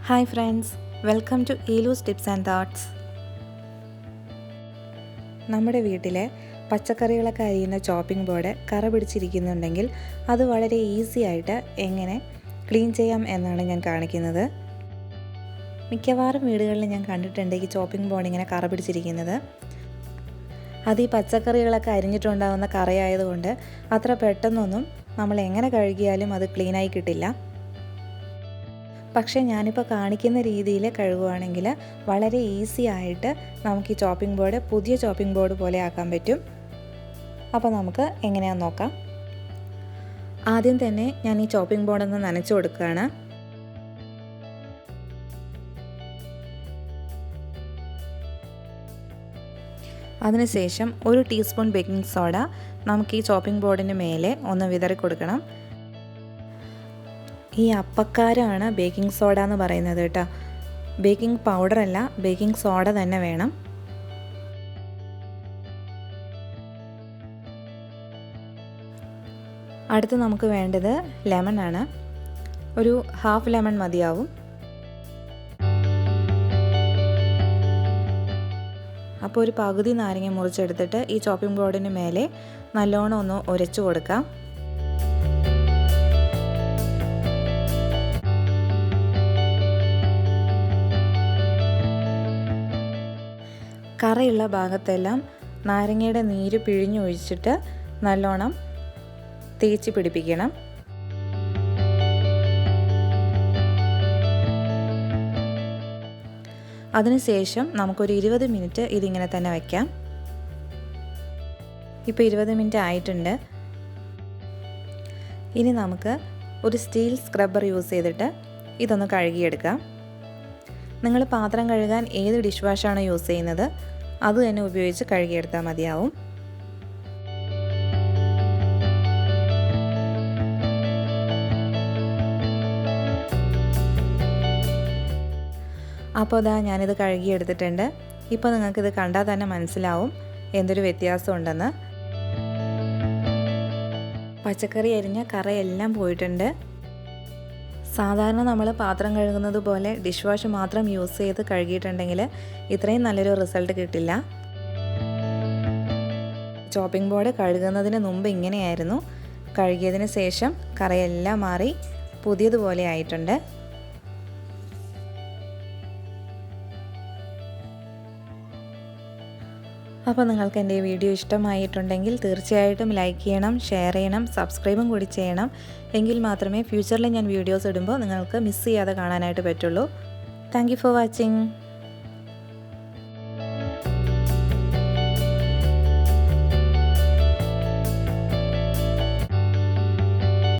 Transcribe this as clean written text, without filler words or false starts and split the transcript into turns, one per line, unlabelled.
Hi friends, welcome to ഈലൂസ് tips and thoughts. നമ്മുടെ വീട്ടിലെ പച്ചക്കറികളൊക്കെ അരിയുന്ന ചോപ്പിംഗ് ബോർഡ് കറ പിടിച്ചിരിക്കുന്നുണ്ടെങ്കിൽ അത് വളരെ ഈസി ആയിട്ട് എങ്ങനെ ക്ലീൻ ചെയ്യാം എന്നാണ് ഞാൻ കാണിക്കുന്നത്. മിക്കവാറും വീടുകളിൽ ഞാൻ കണ്ടിട്ടുണ്ട് ഈ ചോപ്പിംഗ് ബോർഡ് ഇങ്ങനെ കറ പിടിച്ചിരിക്കുന്നത്. അത് ഈ പച്ചക്കറികളൊക്കെ അരിഞ്ഞിട്ടുണ്ടാകുന്ന കറയായതുകൊണ്ട് അത്ര പെട്ടെന്നൊന്നും നമ്മൾ എങ്ങനെ കഴുകിയാലും അത് ക്ലീനായി കിട്ടില്ല. പക്ഷേ ഞാനിപ്പോൾ കാണിക്കുന്ന രീതിയിൽ കഴുകുകയാണെങ്കിൽ വളരെ ഈസി ആയിട്ട് നമുക്ക് ഈ ചോപ്പിംഗ് ബോർഡ് പുതിയ ചോപ്പിംഗ് ബോർഡ് പോലെ ആക്കാൻ പറ്റും. അപ്പോൾ നമുക്ക് എങ്ങനെയാണെന്ന് നോക്കാം. ആദ്യം തന്നെ ഞാൻ ഈ ചോപ്പിംഗ് ബോർഡൊന്ന് നനച്ചു കൊടുക്കുകയാണ്. അതിനുശേഷം 1 ടീസ്പൂൺ ബേക്കിംഗ് സോഡ നമുക്ക് ഈ ചോപ്പിംഗ് ബോർഡിന് മേലെ ഒന്ന് വിതറി കൊടുക്കണം. ഈ അപ്പക്കാരാണ് ബേക്കിംഗ് സോഡ എന്ന് പറയുന്നത് കേട്ടോ. ബേക്കിംഗ് പൗഡർ അല്ല, ബേക്കിംഗ് സോഡ തന്നെ വേണം. അടുത്ത് നമുക്ക് വേണ്ടത് ലെമൺ ആണ്. ഒരു ഹാഫ് ലെമൺ മതിയാവും. അപ്പോൾ ഒരു പകുതി നാരങ്ങ മുറിച്ചെടുത്തിട്ട് ഈ ചോപ്പിംഗ് ബോർഡിന് മേലെ നല്ലോണം ഒന്ന് ഉരച്ചു കൊടുക്കാം. കറയുള്ള ഭാഗത്തെല്ലാം നാരങ്ങയുടെ നീര് പിഴിഞ്ഞൊഴിച്ചിട്ട് നല്ലോണം തേച്ച് പിടിപ്പിക്കണം. അതിനുശേഷം നമുക്കൊരു 20 മിനിറ്റ് ഇതിങ്ങനെ തന്നെ വയ്ക്കാം. ഇപ്പോൾ 20 മിനിറ്റ് ആയിട്ടുണ്ട്. ഇനി നമുക്ക് ഒരു സ്റ്റീൽ സ്ക്രബ്ബർ യൂസ് ചെയ്തിട്ട് ഇതൊന്ന് കഴുകിയെടുക്കാം. നിങ്ങൾ പാത്രം കഴുകാൻ ഏത് ഡിഷ് വാഷാണോ യൂസ് ചെയ്യുന്നത് അത് തന്നെ ഉപയോഗിച്ച് കഴുകിയെടുത്താൽ മതിയാവും. അപ്പോൾ ഞാനിത് കഴുകിയെടുത്തിട്ടുണ്ട്. ഇപ്പോൾ നിങ്ങൾക്കിത് കണ്ടാൽ തന്നെ മനസ്സിലാവും എന്തൊരു വ്യത്യാസം ഉണ്ടെന്ന്. പച്ചക്കറി അരിഞ്ഞ കറയെല്ലാം പോയിട്ടുണ്ട്. സാധാരണ നമ്മൾ പാത്രം കഴുകുന്നത് പോലെ ഡിഷ് വാഷ് മാത്രം യൂസ് ചെയ്ത് കഴുകിയിട്ടുണ്ടെങ്കിൽ ഇത്രയും നല്ലൊരു റിസൾട്ട് കിട്ടില്ല. ചോപ്പിംഗ് ബോർഡ് കഴുകുന്നതിന് മുമ്പ് ഇങ്ങനെയായിരുന്നു. കഴുകിയതിന് ശേഷം കറയെല്ലാം മാറി പുതിയതുപോലെ ആയിട്ടുണ്ട്. അപ്പോൾ നിങ്ങൾക്ക് എൻ്റെ ഈ വീഡിയോ ഇഷ്ടമായിട്ടുണ്ടെങ്കിൽ തീർച്ചയായിട്ടും ലൈക്ക് ചെയ്യണം, ഷെയർ ചെയ്യണം, സബ്സ്ക്രൈബും കൂടി ചെയ്യണം. എങ്കിൽ മാത്രമേ ഫ്യൂച്ചറിൽ ഞാൻ വീഡിയോസ് ഇടുമ്പോൾ നിങ്ങൾക്ക് മിസ് ചെയ്യാതെ കാണാനായിട്ട് പറ്റുള്ളൂ. Thank you for watching.